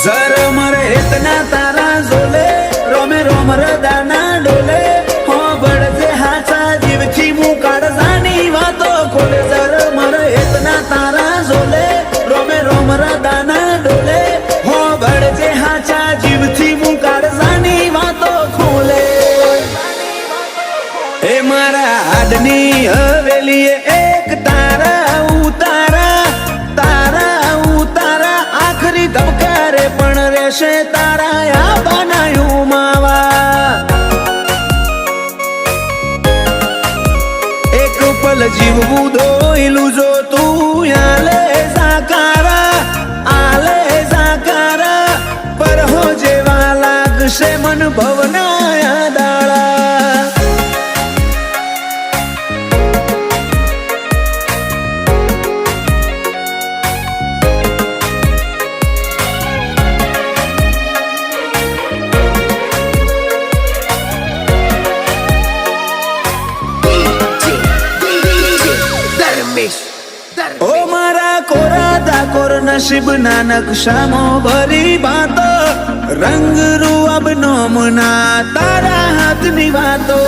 जर मरे इतना तारा झोले रोमे रोम रदाना डोले हो बड़जे हाचा जीवची मुकाड जानी वातो खोले जर मरे इतना तारा झोले रोमे रोम रदाना डोले हो बड़जे हाचा जीवची मुकाड जानी वातो खोले ए मारा आडनी हवेली एक तारा उतारा तारा उतारा आखरी धबकारे पण रेशे तारा या बनायू मावा एक पल जीवू धोईलू जो तू आले जाकारा पर हो जेवा लागशे मन भवनाया दाळा ओ मारा कोरा दाकोर नसीब ना नक्शामो भरी बातो रंग रूप नो मना तारा हाथ नी वातो